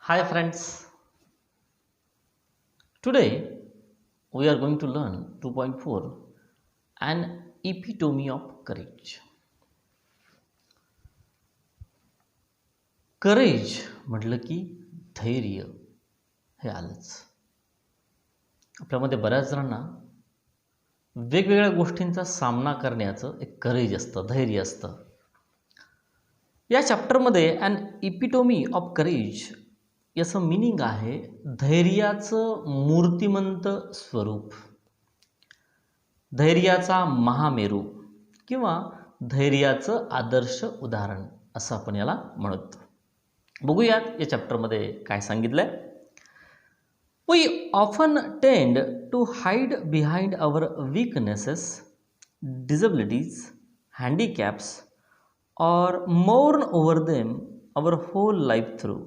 Hi friends, today we are going to learn 2.4 an epitome of courage. Courage म्हटलं की धैर्य हे आलंच. आपल्यामध्ये बऱ्याच जणांना वेगवेगळ्या गोष्टींचा सामना करण्याचं एक करेज असतं, धैर्य असतं. या चॅप्टरमध्ये ॲन इपिटोमी ऑफ करेज याचं मिनिंग आहे धैर्याचं मूर्तिमंत स्वरूप, धैर्याचा महामेरू किंवा धैर्याचं आदर्श उदाहरण असं आपण याला म्हणतो. बघूयात या चॅप्टरमध्ये काय सांगितलंय. We often tend to hide behind our weaknesses, disabilities, handicaps or mourn over them our whole life through.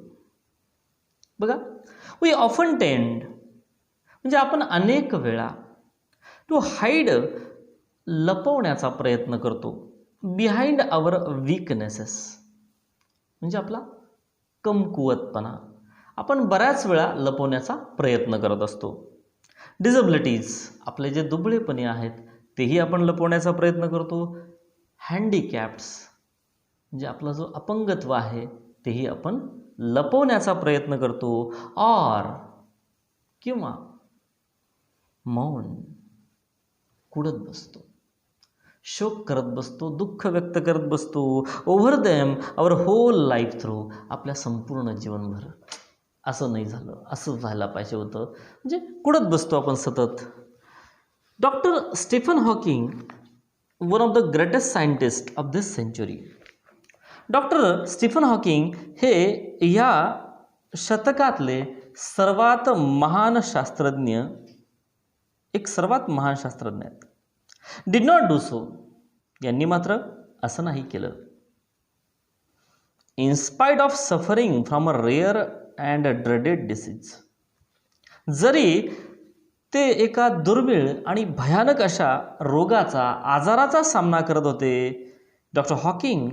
बघा, वी ऑफन टेंड म्हणजे आपण अनेक वेळा टू हाईड लपवण्याचा प्रयत्न करतो, बिहाइंड आवर वीकनेसेस म्हणजे आपला कमकुवतपणा आपण बऱ्याच वेळा लपवण्याचा प्रयत्न करत असतो. डिसेबिलिटीज आपले जे दुबळेपणे आहेत तेही आपण लपवण्याचा प्रयत्न करतो. हँडिकॅप्स म्हणजे आपला जो अपंगत्व आहे तेही आपण लपवण्याचा प्रयत्न करतो. और किंवा मौन कुडत बसतो, शोक करत बसतो, दुःख व्यक्त करत बसतो. Over them our whole life through आपल्या संपूर्ण जीवनभर असं नाही झालं, असं व्हायला पाहिजे होतं, म्हणजे कुडत बसतो आपण सतत. Doctor Stephen Hawking, one of the greatest scientist of this century. Doctor Stephen Hawking हे या शतकातले सर्वात महान शास्त्रज्ञ, एक सर्वात महान शास्त्रज्ञ आहेत. डिड नॉट डू सो, यांनी मात्र असं नाही केलं. In spite of suffering from a rare and dreaded disease, जरी ते एका दुर्मिळ आणि भयानक अशा रोगाचा, आजाराचा सामना करत होते, doctor Hawking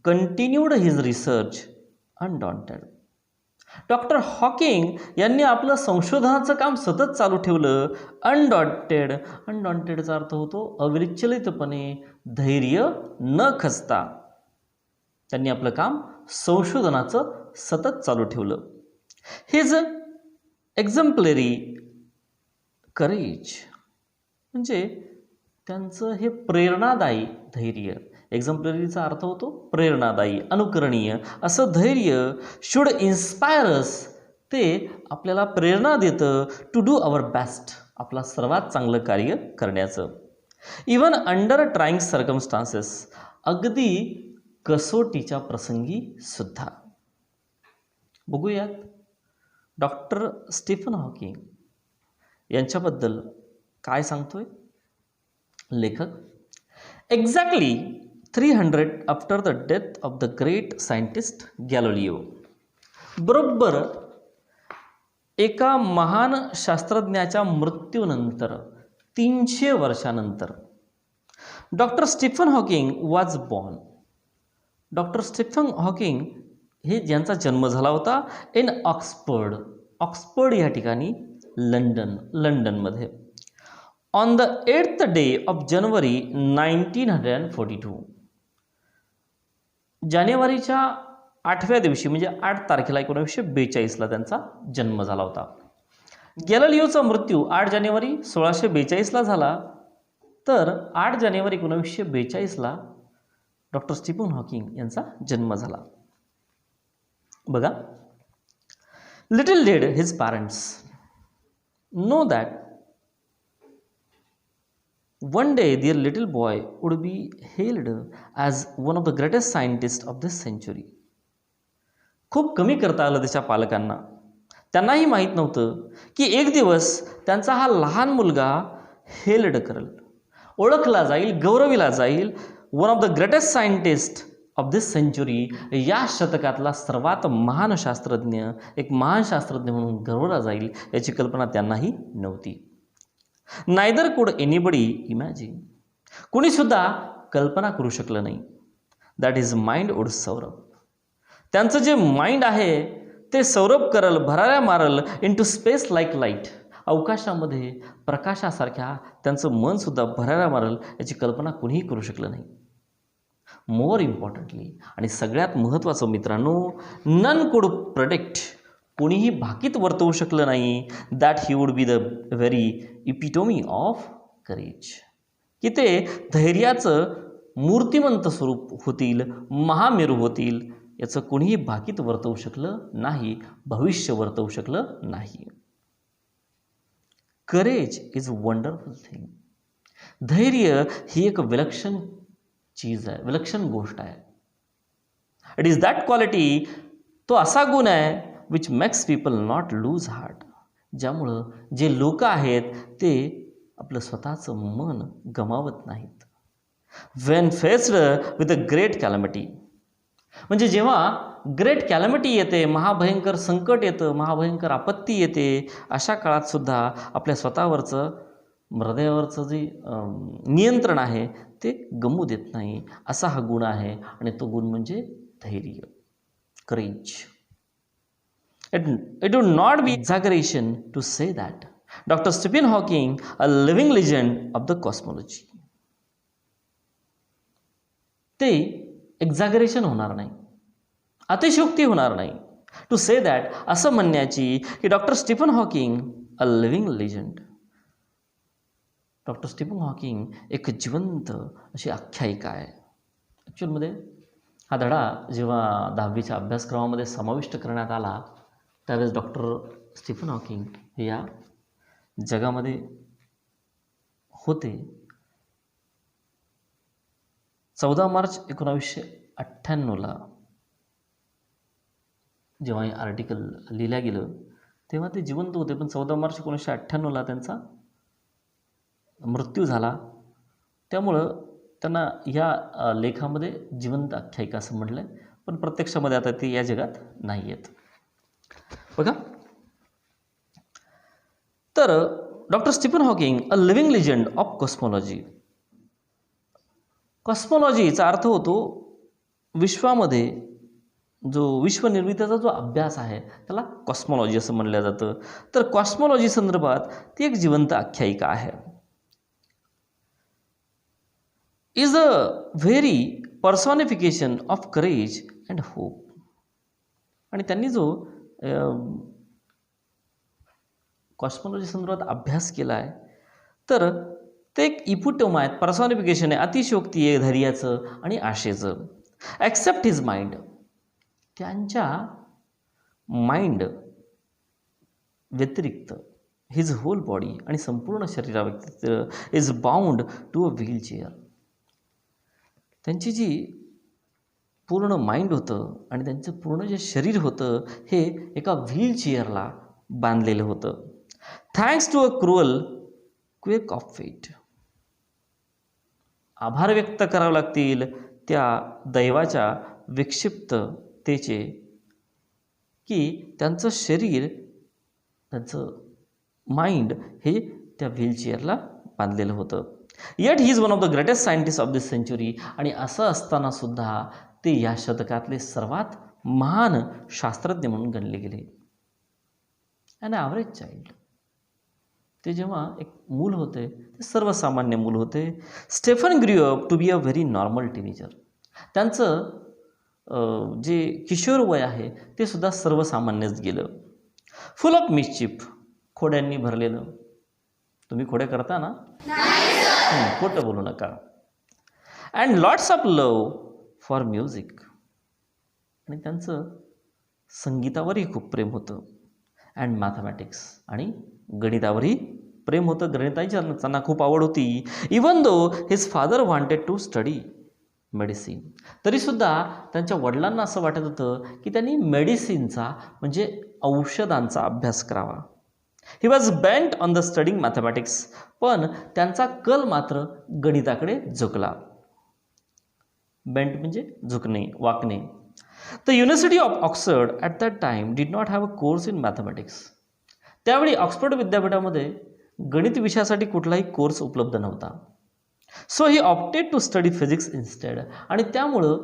continued his research undaunted. Doctor Hawking यांनी आपलं संशोधनाचं काम सतत चालू ठेवलं. अनडॉन्टेड, अनडॉन्टेडचा अर्थ होतो अविचलितपणे, धैर्य न खचता त्यांनी आपलं काम संशोधनाचं सतत चालू ठेवलं. हिज एक्झम्प्लरी करेज म्हणजे त्यांचं हे प्रेरणादायी धैर्य. एक्झम्प्लरीचा अर्थ होतो प्रेरणादायी, अनुकरणीय असं धैर्य. शुड इन्स्पायर अस, ते आपल्याला प्रेरणा देतं टू डू आवर बेस्ट, आपला सर्वात चांगलं कार्य करण्याचं. इवन अंडर ट्राईंग सर्कमस्टान्सेस, अगदी कसोटीच्या प्रसंगी सुद्धा. बघूयात डॉक्टर स्टीफन हॉकिंग यांच्याबद्दल काय सांगतोय लेखक. Exactly 300 after the death of the great scientist Galileo, बरोबर एका महान शास्त्रज्ञाच्या मृत्यूनंतर 300 वर्षानंतर doctor Stephen Hawking was born. Doctor Stephen Hawking हे ज्यांचा जन्म झाला होता इन ऑक्सफर्ड, ऑक्सफर्ड या ठिकाणी, लंडनमध्ये, on the 8th day of January 1942. जानेवारीच्या 8व्या दिवशी म्हणजे 8 तारखेला 1942ला त्यांचा जन्म झाला होता. गॅलिलिओचा मृत्यू 8 जानेवारी 1642ला झाला, तर 8 जानेवारी 1942ला डॉक्टर स्टीफन हॉकिंग यांचा जन्म झाला. बघा, little did his parents know that one day their little boy would be hailed as one of the greatest scientists of this century. खूप कमी करता आलं त्याच्या पालकांना. त्यांनाही माहीत नव्हतं की एक दिवस त्यांचा हा लहान मुलगा हेल्ड करेल, ओळखला जाईल, गौरविला जाईल, one of the greatest scientist of this century, या शतकातला सर्वात महान शास्त्रज्ञ, एक महान शास्त्रज्ञ म्हणून गौरवला जाईल, याची कल्पना त्यांनाही नव्हती. नायदर कुड एनीबडी इमॅजिन, कुणीसुद्धा कल्पना करू शकलं नाही, दॅट इज माइंड वुड सौर, त्यांचं जे माइंड आहे ते सौरभ करल, भराऱ्या मारल इंटू स्पेस लाईक लाईट. अवकाशामध्ये प्रकाशासारख्या त्यांचं मनसुद्धा भराऱ्या मारल याची कल्पना कुणीही करू शकलं नाही. मोर इम्पॉर्टंटली आणि सगळ्यात महत्त्वाचं मित्रांनो, नन कुड प्रेडिक्ट, कोणीही भाकीत वर्तवू शकलं नाही that he would be the very epitome of courage, की ते धैर्याचं मूर्तिमंत स्वरूप होतील, महामेरू होतील. याचं कोणीही भाकीत वर्तवू शकलं नाही, भविष्य वर्तवू शकलं नाही. Courage is wonderful thing. धैर्य ही एक विलक्षण चीज आहे, विलक्षण गोष्ट आहे. इट इज दॅट क्वालिटी, तो असा गुण आहे which makes people not lose heart, ज्यामुळं जे लोक आहेत ते आपलं स्वतःचं मन गमावत नाहीत. Wien faced with a great calamity, म्हणजे जेव्हा ग्रेट कॅलॅमिटी येते, महाभयंकर संकट येतं, महाभयंकर आपत्ती येते, अशा काळातसुद्धा आपल्या स्वतःवरचं हृदयावरचं जे नियंत्रण आहे ते गमू देत नाही. असा हा गुण आहे आणि तो गुण म्हणजे धैर्य, courage. It would not be exaggeration to say that Dr. Stephen Hawking, a living legend of the cosmology, ते एक्झॅगरेशन होणार नाही, अतिशयोक्ती होणार नाही टू से दॅट, असं म्हणण्याची की doctor Stephen Hawking a living legend. Doctor Stephen Hawking एक जिवंत अशी आख्यायिका आहे. ॲक्च्युअलमध्ये हा धडा जेव्हा 10वीच्या अभ्यासक्रमामध्ये समाविष्ट करण्यात आला त्यावेळेस डॉक्टर स्टीफन हॉकिंग हे या जगामध्ये होते. 14 मार्च 1998 जेव्हा हे आर्टिकल लिहिलं गेलं तेव्हा ते जिवंत होते, पण 14 मार्च 1998 त्यांचा मृत्यू झाला. त्यामुळं त्यांना या लेखामध्ये जिवंत आख्यायिका असं म्हटलं आहे, पण प्रत्यक्षामध्ये आता ते या जगात नाही आहेत. बघा, तर doctor Stephen Hawking a living legend of cosmology. कॉस्मॉलॉजीचा अर्थ होतो विश्वामध्ये जो विश्वनिर्मितीचा जो अभ्यास आहे त्याला कॉस्मॉलॉजी असं म्हणलं जातं. तर कॉस्मॉलॉजी संदर्भात ती एक जिवंत आख्यायिका आहे. Is a very पर्सॉनिफिकेशन of courage and hope. आणि त्यांनी जो कॉस्मॉलॉजी संदर्भात अभ्यास केला आहे तर ते एक इपुटम आहेत, पर्सॉनिफिकेशन आहे, अतिशयोक्ती आहे धैर्याचं आणि आशेचं. ॲक्सेप्ट हिज माइंड, त्यांच्या माइंड व्यतिरिक्त हिज होल बॉडी आणि संपूर्ण शरीराव्यतिरिक्त is bound to a wheelchair. त्यांची जी पूर्ण माइंड होतं आणि त्यांचं पूर्ण जे शरीर होतं हे एका व्हीलचेअरला बांधलेलं होतं. Thanks to a cruel quake of fate. आभार व्यक्त करावे लागतील त्या दैवाच्या विक्षिप्ततेचे की त्यांचं शरीर, त्यांचं माइंड हे त्या व्हीलचेअरला बांधलेलं होतं. Yet he is one of the greatest scientist of this century. आणि असं असतानासुद्धा ते या शतकातले सर्वात महान शास्त्रज्ञ म्हणून गणले गेले. ॲन ॲव्हरेज चाइल्ड, ते जेव्हा एक मूल होते ते सर्वसामान्य मूल होते. Stephen grew up to be a very normal teenager. त्यांचं जे किशोर वय आहे ते सुद्धा सर्वसामान्यच गेलं. फुल ऑफ मिस्चिफ, खोड्यांनी भरलेलं. तुम्ही खोड्या करता ना? खोटं बोलू नका. And lots of love for music. आणि त्यांचं संगीतावरही खूप प्रेम होतं. अँड मॅथमॅटिक्स, आणि गणितावरही प्रेम होतं. गणिताची त्यांना खूप आवड होती. Even though his father wanted to study medicine. तरीसुद्धा त्यांच्या वडिलांना असं वाटत होतं की त्यांनी मेडिसिनचा म्हणजे औषधांचा अभ्यास करावा. He was bent on the studying mathematics. पण त्यांचा कल मात्र गणिताकडे झुकला. बेंट म्हणजे झुकणे, वाकणे. The university of Oxford at that time did not have a course in mathematics. त्यावेळी ऑक्सफर्ड विद्यापीठामध्ये गणित विषयासाठी कुठलाही कोर्स उपलब्ध नव्हता. So he opted to study physics instead. आणि त्यामुळं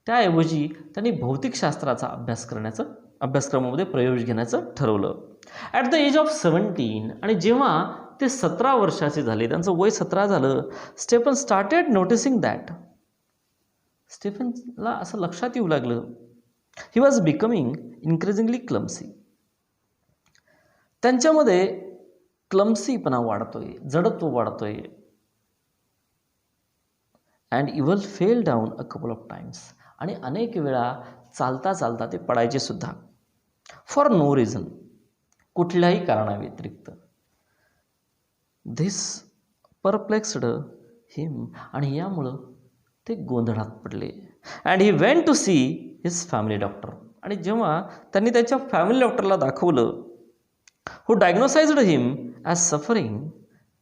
त्याऐवजी त्यांनी भौतिकशास्त्राचा अभ्यास करण्याचं अभ्यासक्रमामध्ये प्रवेश घेण्याचं ठरवलं. ॲट द एज ऑफ 17 आणि जेव्हा ते 17 वर्षाचे झाले, त्यांचं वय 17 झालं, स्टेफन स्टार्टेड नोटिसिंग दॅट. स्टेफनला असं लक्षात येऊ लागलं, ही वॉज बिकमिंग इन्क्रीजिंगली क्लम्सी. त्यांच्यामध्ये क्लम्सीपणा वाढतोय, जडत्व वाढतोय. And evil fail down a couple of times. आणि अनेक वेळा चालता चालता ते पडायचे सुद्धा. फॉर नो रिझन, कुठल्याही कारणाव्यतिरिक्त. धिस परप्लेक्स्ड हिम. आणि यामुळं ते गोंधळात पडले. And he went to see his family doctor. आणि जेव्हा त्यांनी त्याच्या फॅमिली डॉक्टरला दाखवलं, हू डायग्नोसाइज्ड हिम ॲज सफरिंग,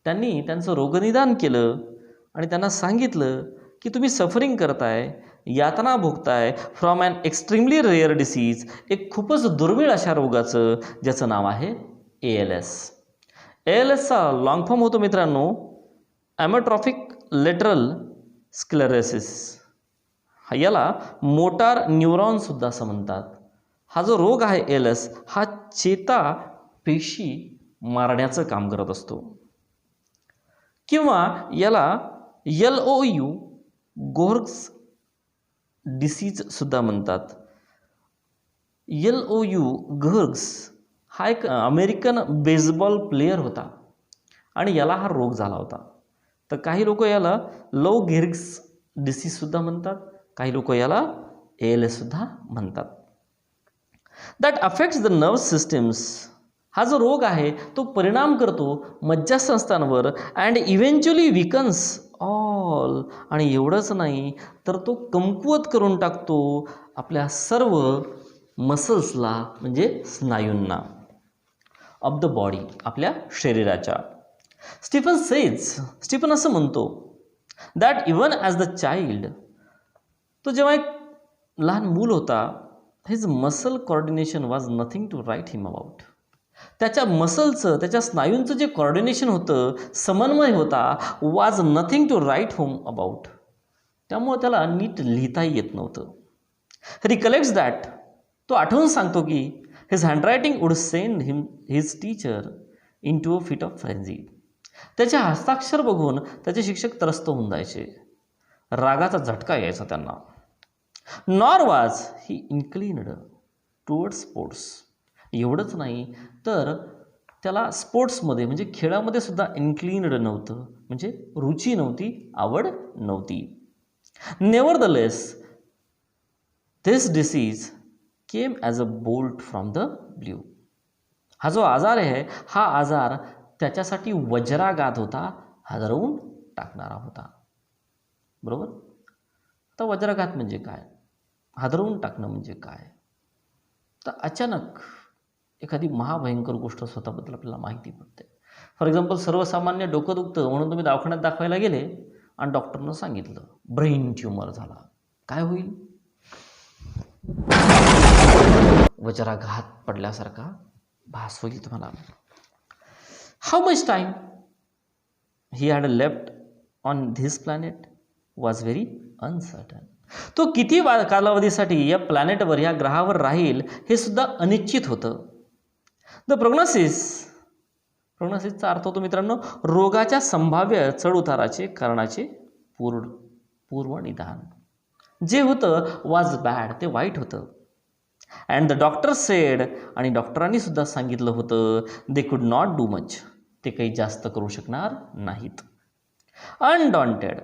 त्यांनी त्यांचं रोगनिदान केलं आणि त्यांना सांगितलं की तुम्ही सफरिंग करताय, यातना भोगताय from an extremely rare disease, एक खूपच दुर्मिळ अशा रोगाचं ज्याचं नाव आहे ALS. ALSचा लॉंग फॉर्म होतो मित्रांनो ॲमोट्रॉफिक लेटरल स्क्लेरोसिस. याला मोटार न्यूरॉनसुद्धा असं म्हणतात. हा जो रोग आहे ALS, हा चेता पेशी मारण्याचं काम करत असतो. किंवा याला LOU गोर्ग्स डिसीजसुद्धा म्हणतात. LOU गोर्ग्स हा एक अमेरिकन बेसबॉल प्लेयर होता आणि याला हा रोग झाला होता. तर काही लोक याला लो गेर्ग्स डिसीजसुद्धा म्हणतात, काही लोक याला ALSसुद्धा म्हणतात. That affects the nerve systems. हा जो रोग आहे तो परिणाम करतो मज्जासंस्थांवर. And eventually weakens all. आणि एवढंच नाही तर तो कमकुवत करून टाकतो आपल्या सर्व मसल्सला, म्हणजे स्नायूंना, ऑफ द बॉडी, आपल्या शरीराच्या. स्टीफन असं म्हणतो that even as the child, तो जेव्हा एक लहान मूल होता, his muscle coordination was nothing to write him about. त्याच्या मसलचं, त्याच्या स्नायूंचं जे कॉर्डिनेशन होतं, समन्वय होता, was nothing to write home about. त्यामुळे त्याला नीट लिहिताही येत नव्हतं. रिकलेक्ट्स दॅट, तो आठवून सांगतो की his handwriting would send him his teacher into a fit of frenzy. त्याचे हस्ताक्षर बघून त्याचे शिक्षक त्रस्त होऊन जायचे, रागाचा झटका यायचा त्यांना. Nor was he inclined towards sports. एवढंच नाही तर त्याला स्पोर्ट्समध्ये म्हणजे खेळामध्ये सुद्धा इन्क्लिन्ड नव्हतं, म्हणजे रुची नव्हती, आवड नव्हती. Nevertheless this disease came as a bolt from the blue. हा जो आजार आहे, हा आजार त्याच्यासाठी वज्राघात होता, हादरवून टाकणारा होता. बरोबर. आता वज्राघात म्हणजे काय, हादरवून टाकणं म्हणजे काय. तर अचानक एखादी महाभयंकर गोष्ट स्वतःबद्दल आपल्याला माहिती पडते. फॉर एक्झाम्पल, सर्वसामान्य डोकं दुखतं म्हणून तुम्ही दवाखान्यात दाखवायला गेले आणि डॉक्टरनं सांगितलं ब्रेन ट्यूमर झाला, काय होईल? वज्राघात पडल्यासारखा भास होईल तुम्हाला. How much time he had left on this planet was very uncertain. तो किती कालावधीसाठी या प्लॅनेटवर, या ग्रहावर राहील हे सुद्धा अनिश्चित होतं. द प्रोग्नोसिसचा अर्थ होतो मित्रांनो रोगाच्या संभाव्य चढउताराचे कारणाचे पूर्व निदान. जे होतं वॉज बॅड, ते वाईट होतं. अँड द डॉक्टर सेड, आणि डॉक्टरांनी सुद्धा सांगितलं होतं they could not do much, ते काही जास्त करू शकणार नाहीत. अनडॉन्टेड,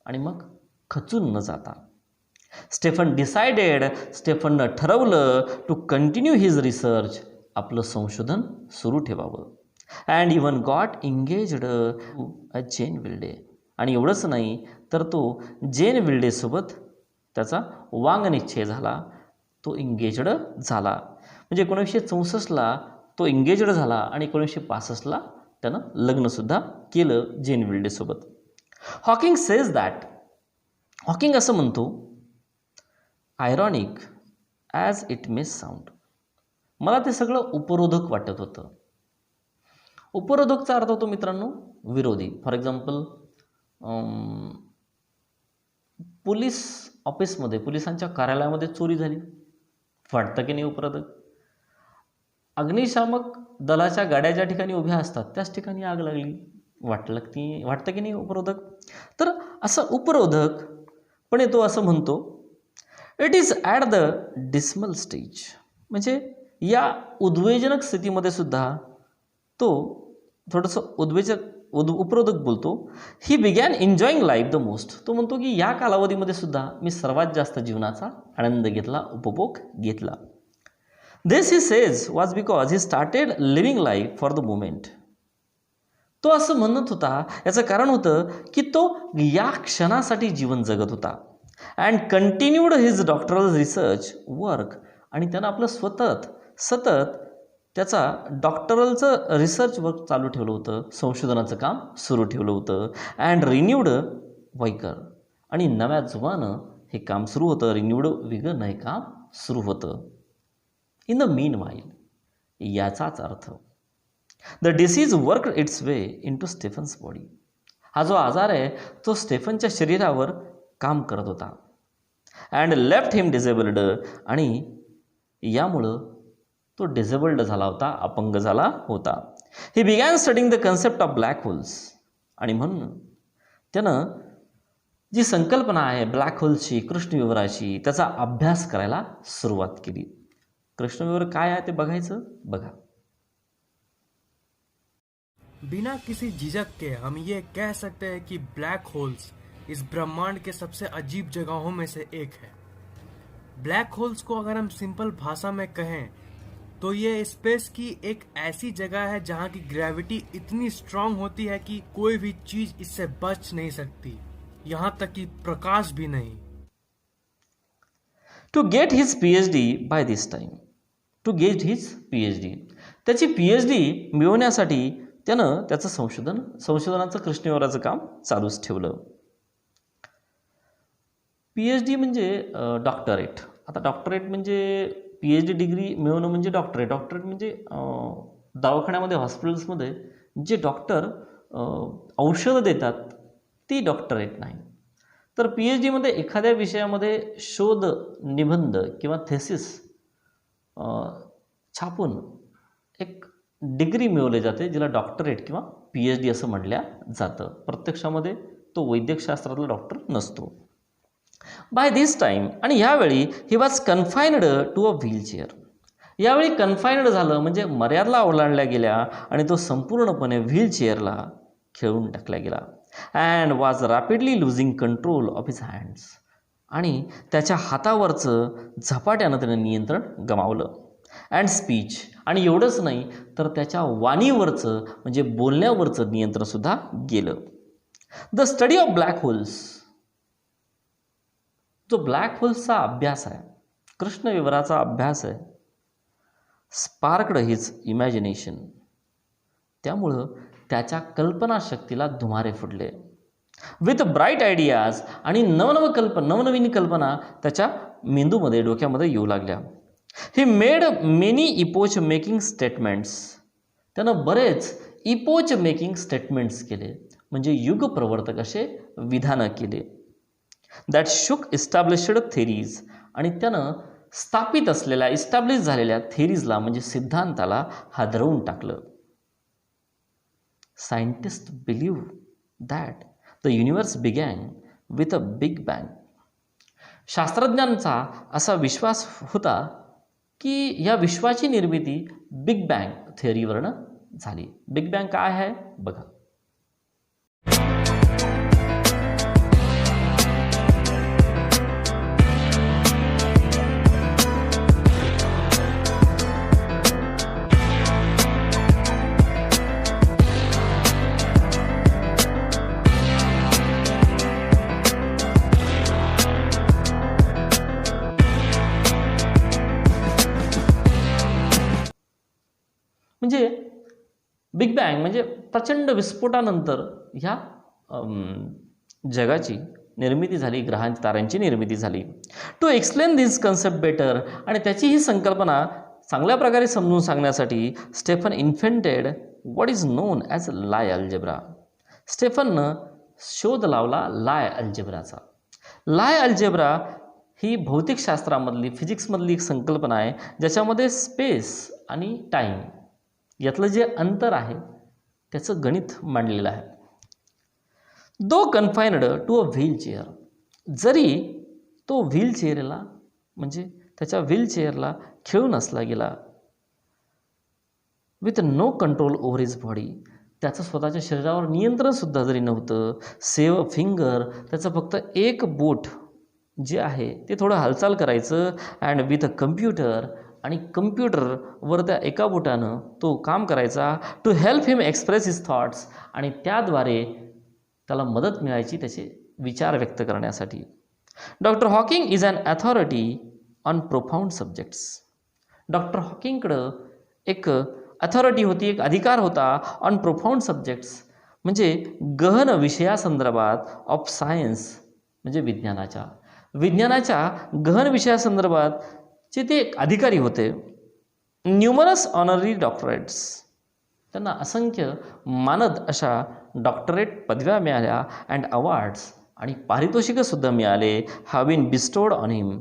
आणि मग खचून न जाता स्टेफननं ठरवलं टू कंटिन्यू हिज रिसर्च, आपलं संशोधन सुरू ठेवावं. अँड इवन गॉट एंगेज्ड अ जेन विल्डे. आणि एवढंच नाही तर तो जेन विल्डेसोबत त्याचा वांगनिश्चय झाला, तो एंगेज्ड झाला. म्हणजे 1964ला तो एंगेज्ड झाला आणि 1965ला त्यानं लग्नसुद्धा केलं जेन विल्डेसोबत. हॉकिंग सेज दॅट, हॉकिंग असं म्हणतो, ironic as it may sound, मला ते सगळं उपरोधक वाटत होतं. उपरोधकचा अर्थ होतो मित्रांनो विरोधी. फॉर एक्झाम्पल, पोलीस ऑफिसमध्ये, पोलिसांच्या कार्यालयामध्ये चोरी झाली, वाटतं की नाही उपरोधक? अग्निशामक दलाच्या गाड्या ज्या ठिकाणी उभ्या असतात त्याच ठिकाणी आग लागली, वाटतं की नाही उपरोधक? तर असं उपरोधक पण तो असं म्हणतो, it is at the dismal stage, म्हणजे या उद्वेजनक स्थितीमध्ये सुद्धा तो थोडंसं उपरोधक बोलतो. ही begin enjoying life the most. तो म्हणतो की या कालावधीमध्ये सुद्धा मी सर्वात जास्त जीवनाचा आनंद घेतला, उपभोग घेतला. This he says was because he started living life for the moment. तो असं म्हणत होता, याचं कारण होतं की तो या क्षणासाठी जीवन जगत होता. And continued his doctoral research work, आणि त्यानं आपलं सतत त्याचा डॉक्टरलचं रिसर्च वर्क चालू ठेवलं होतं, संशोधनाचं काम सुरू ठेवलं होतं. अँड रिन्यूड वैकर, आणि नव्या जुवानं हे काम सुरू होतं. रिन्यूड विगन हे काम सुरू होतं. इन द मीन वाईल, याचाच अर्थ the disease work its way into Stephen's body. हा जो आजार आहे तो स्टेफनच्या शरीरावर काम करत होता. अँड लेफ्ट हिम डिसेबल्ड, आणि यामुळं तो डिसेबल्ड झाला होता, अपंग झाला होता. ही begin studying the concept of black holes, आणि म्हणून त्यानं जी संकल्पना आहे ब्लॅक होल्सची, कृष्णविवराची, त्याचा अभ्यास करायला सुरुवात केली. कृष्णविवर काय आहे ते बघायचं, बघा. बिना किसी झिझक के हम ये कह सकते हैं कि ब्लैक होल्स इस ब्रह्मांड के सबसे अजीब जगहों में से एक है. ब्लैक होल्स को अगर हम सिंपल भाषा में कहें तो ये स्पेस की एक ऐसी जगह है जहां की ग्रेविटी इतनी स्ट्रांग होती है कि कोई भी चीज इससे बच नहीं सकती, यहां तक कि प्रकाश भी नहीं. To get his PhD by this time, त्याची PhD मिळवण्यासाठी त्यानं त्याचं संशोधनाचं कृष्णविवराचं काम चालूच ठेवलं. PhD म्हणजे डॉक्टरेट. आता डॉक्टरेट म्हणजे PhD डिग्री मिळवणं म्हणजे डॉक्टरेट म्हणजे दवाखान्यामध्ये, हॉस्पिटल्समध्ये जे डॉक्टर औषधं देतात ती डॉक्टरेट नाही. तर PhDमध्ये एखाद्या विषयामध्ये शोध निबंध किंवा थेसिस छापून एक डिग्री मिळवली जाते, जिला डॉक्टरेट किंवा PhD असं म्हटल्या जातं. प्रत्यक्षामध्ये तो वैद्यकशास्त्रातला डॉक्टर नसतो. बाय दिस टाईम, आणि यावेळी he was confined to a wheelchair. यावेळी कन्फाइन्ड झालं म्हणजे मर्यादा ओलांडल्या गेल्या आणि तो संपूर्णपणे व्हीलचेअरला खेळून टाकला गेला. And was rapidly losing control of his hands, आणि त्याच्या हातावरचं झपाट्यानं त्यानं नियंत्रण गमावलं. अँड स्पीच, आणि एवढंच नाही तर त्याच्या वाणीवरचं म्हणजे बोलण्यावरचं नियंत्रणसुद्धा गेलं. The study of black holes, जो ब्लॅक होल्सचा अभ्यास आहे, कृष्णविवराचा अभ्यास आहे, स्पार्क्ड हिज इमॅजिनेशन, त्यामुळं त्याच्या कल्पनाशक्तीला धुमारे फुटले. विथ ब्राईट आयडियाज, आणि नवनवीन कल्पना त्याच्या मेंदूमध्ये, डोक्यामध्ये येऊ लागल्या. He made many epoch making statements, त्यानं बरेच इपोच मेकिंग स्टेटमेंट्स केले, म्हणजे युगप्रवर्तक असे विधानं केले. दॅट शुक इस्टॅब्लिश्ड थेरीज, आणि त्यानं इस्टॅब्लिश झालेल्या थेरीजला म्हणजे सिद्धांताला हादरवून टाकलं. Scientist believe that the universe begin with a big bang. शास्त्रज्ञांचा असा विश्वास होता की या विश्वाची निर्मिती बिग बँग थेअरीवरनं झाली. बिग बँग काय आहे बघा. म्हणजे बिग बँग म्हणजे प्रचंड विस्फोटानंतर ह्या जगाची निर्मिती झाली, ग्रहांची, ताऱ्यांची निर्मिती झाली. To explain this concept better, आणि त्याची ही संकल्पना चांगल्या प्रकारे समजून सांगण्यासाठी Stephen invented what is known as Lie algebra. स्टेफननं शोध लावला लाय अल्जेब्राचा. लाय अल्जेब्रा ही भौतिकशास्त्रामधली फिजिक्समधली एक संकल्पना आहे ज्याच्यामध्ये स्पेस आणि टाईम यातलं जे अंतर आहे त्याचं गणित मांडलेलं आहे. Though confined to a wheelchair, जरी तो व्हीलचेअरला म्हणजे त्याच्या व्हीलचेअरला खिळून असला गेला, with no control over his body, त्याचं स्वतःच्या शरीरावर नियंत्रणसुद्धा जरी नव्हतं, सेव फिंगर, त्याचं फक्त एक बोट जे आहे ते थोडं हालचाल करायचं, अँड विथ अ कम्प्युटर, आणि कम्प्युटरवर त्या एका बोटानं तो काम करायचा, to help him express his thoughts, आणि त्याद्वारे त्याला मदत मिळायची त्याचे विचार व्यक्त करण्यासाठी. Doctor Hawking is an authority on profound subjects. Doctor हॉकिंगकडं एक अथॉरिटी होती, एक अधिकार होता ऑन प्रोफाऊंड सब्जेक्ट्स, म्हणजे गहन विषयासंदर्भात, ऑफ सायन्स म्हणजे विज्ञानाच्या गहन विषयासंदर्भात जे ते एक अधिकारी होते. न्यूमरस ऑनररी डॉक्टरेट्स, त्यांना असंख्य मानद अशा डॉक्टरेट पदव्या मिळाल्या, अँड अवॉर्ड्स, आणि पारितोषिकंसुद्धा मिळाले, have been bestowed on him,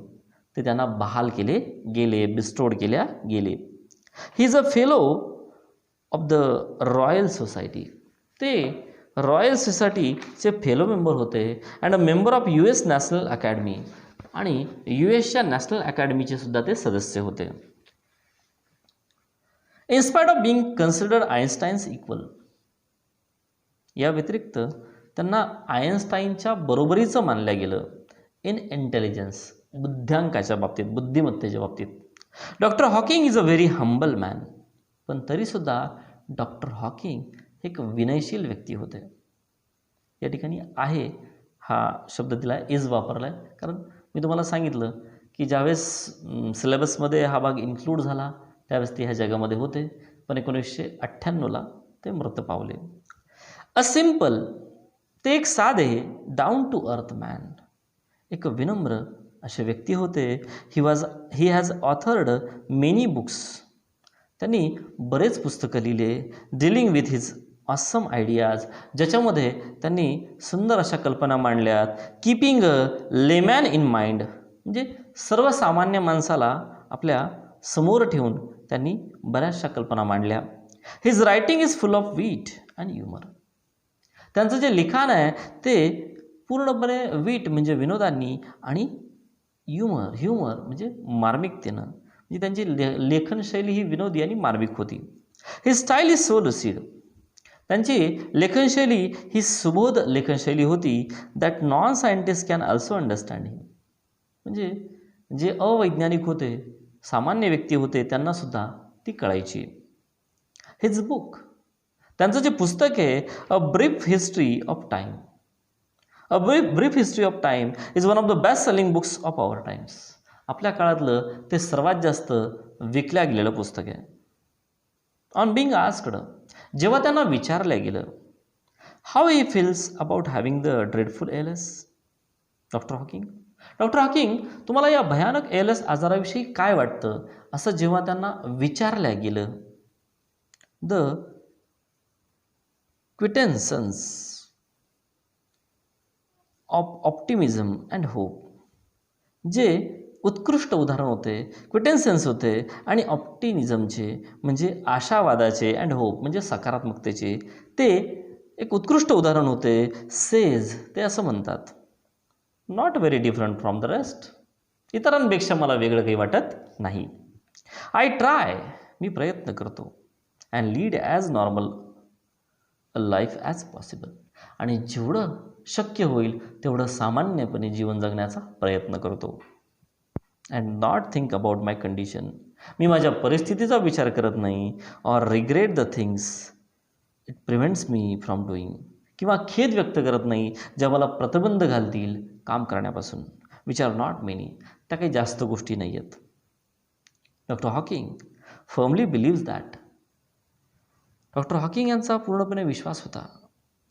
ते त्यांना बहाल केले गेले, बिस्टोड केल्या गेले. He is a fellow of the royal society, ते रॉयल सोसायटीचे फेलो मेंबर होते, and a member of US national academy, आणि USच्या नॅशनल अकॅडमीचे सुद्धा ते सदस्य होते. Inspired of being considered Einstein's equal, या व्यतिरिक्त त्यांना आयन्स्टाईनच्या बरोबरीचं मानलं गेलं इन इंटेलिजन्स, बुद्ध्यांकाच्या बाबतीत, बुद्धिमत्तेच्या बाबतीत. Doctor Hawking is a very humble man, पण तरीसुद्धा डॉक्टर हॉकिंग एक विनयशील व्यक्ती होते. या ठिकाणी आहे हा शब्द दिला, इज वापरला आहे, कारण मी तुम्हाला सांगितलं की ज्यावेळेस सिलेबसमध्ये हा भाग इन्क्लूड झाला त्यावेळेस ते ह्या जगामध्ये होते, पण 1998ला ते मृत पावले. अ सिम्पल, ते एक साधे, डाऊन टू अर्थ मॅन, एक विनम्र असे व्यक्ती होते. He has authored many books, त्यांनी बरेच पुस्तकं लिहिले, dealing with his awesome ideas, ज्याच्यामध्ये त्यांनी सुंदर अशा कल्पना मांडल्यात. Keeping a layman in mind, म्हणजे सर्वसामान्य माणसाला आपल्या समोर ठेवून त्यांनी बऱ्याचशा कल्पना मांडल्या. His writing is full of wheat and humour, त्यांचं जे लिखाण आहे ते पूर्णपणे वीट म्हणजे विनोदांनी, आणि ह्युमर म्हणजे मार्मिकतेनं, म्हणजे त्यांची लेखनशैली ही विनोदी आणि मार्मिक होती. His style is so lucid, त्यांची लेखनशैली ही सुबोध लेखनशैली होती. That non scientist can also understand him, म्हणजे जे अवैज्ञानिक होते, सामान्य व्यक्ती होते, त्यांनासुद्धा ती कळायची. हिज बुक, त्यांचं जे पुस्तक आहे, a brief history of time, a brief history of time is one of the best selling books of our times, आपल्या काळातलं ते सर्वात जास्त विकल्या गेलेलं पुस्तक आहे. ऑन बिंग आस्क्ड, जेव्हा त्यांना विचारलं गेलं, how he feels about having the dreadful ALS, doctor Hawking तुम्हाला या भयानक ALS आजाराविषयी काय वाटतं, असं जेव्हा त्यांना विचारलं गेलं, the quintessence of optimism and hope, जे उत्कृष्ट उदाहरण होते, क्विटेन्सेन्स होते, आणि ऑप्टिमिझमचे म्हणजे आशावादाचे, अँड होप म्हणजे सकारात्मकतेचे, ते एक उत्कृष्ट उदाहरण होते. सेज, ते असं म्हणतात, not very different from the rest, इतरांपेक्षा मला वेगळं काही वाटत नाही. आय ट्राय, मी प्रयत्न करतो, and lead as normal a life as possible, आणि जेवढं शक्य होईल तेवढं सामान्यपणे जीवन जगण्याचा प्रयत्न करतो. And not think about my condition, मी माझ्या परिस्थितीचा विचार करत नाही. Or regret the things it prevents me from doing, किंवा खेद व्यक्त करत नाही ज्या मला प्रतिबंध घालतील काम करण्यापासून. विच आर नॉट मेनी, त्या काही जास्त गोष्टी नाही आहेत. Doctor Hawking firmly बिलीव्ज that, doctor Hawking यांचा पूर्णपणे विश्वास होता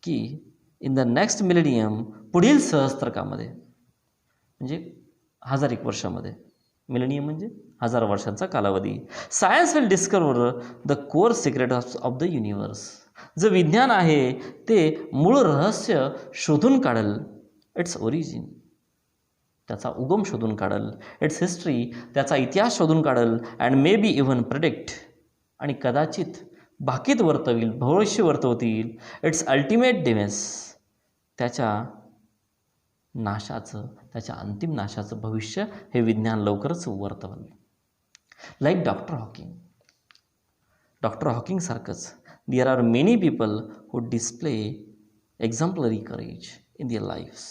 की इन द नेक्स्ट मिलेनियम, पुढील सहस्त्रकामध्ये, म्हणजे 1000 वर्षामध्ये, मिलेनियम म्हणजे 1000 वर्षांचा कालावधी, science will discover the core secret of the universe, जे विज्ञान आहे ते मूळ रहस्य शोधून काढल, इट्स ओरिजिन, त्याचा उगम शोधून काढल, इट्स हिस्ट्री, त्याचा इतिहास शोधून काढल, and may be even predict, आणि कदाचित भाकीत वर्तविल, भविष्य वर्तवतील, इट्स अल्टिमेट डिमेस, त्याच्या नाशाचं, त्याच्या अंतिम नाशाचं भविष्य हे विज्ञान लवकरच वर्तवल. लाईक डॉक्टर हॉकिंगसारखंच there are many people who display exemplary courage in their lives.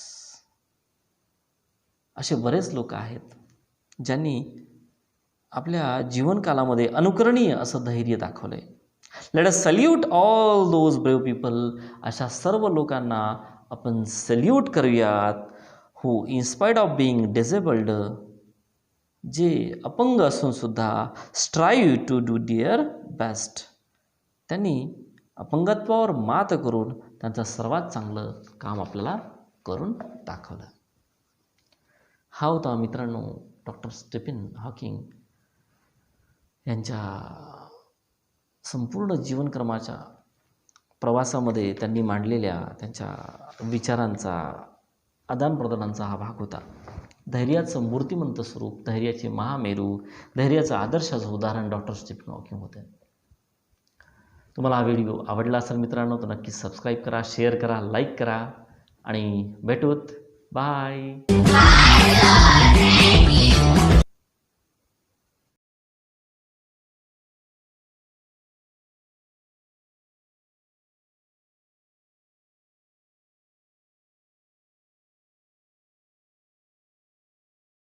असे बरेच लोक आहेत ज्यांनी आपल्या जीवनकालामध्ये अनुकरणीय असं धैर्य दाखवलं आहे. Let us salute all those brave people. अशा सर्व लोकांना आपण सल्यूट करूयात, who inspired of being disabled, जे अपंग असूनसुद्धा strive to do their best. त्यांनी अपंगत्वावर मात करून त्यांचं सर्वात चांगलं काम आपल्याला करून दाखवलं. हा होता मित्रांनो डॉक्टर स्टीफन हॉकिंग यांच्या संपूर्ण जीवनक्रमाच्या प्रवासामध्ये त्यांनी मांडलेल्या त्यांच्या विचारांचा आदानप्रदानांचा हा भाग होता. धैर्याचं मूर्तिमंत स्वरूप, धैर्याचे महामेरू, धैर्याचं आदर्शाचं उदाहरण डॉक्टर स्टीफन हॉकिंग होते. तुम्हाला हा व्हिडिओ आवडला असेल मित्रांनो तर नक्कीच सबस्क्राईब करा, शेअर करा, लाईक करा आणि भेटूत. बाय.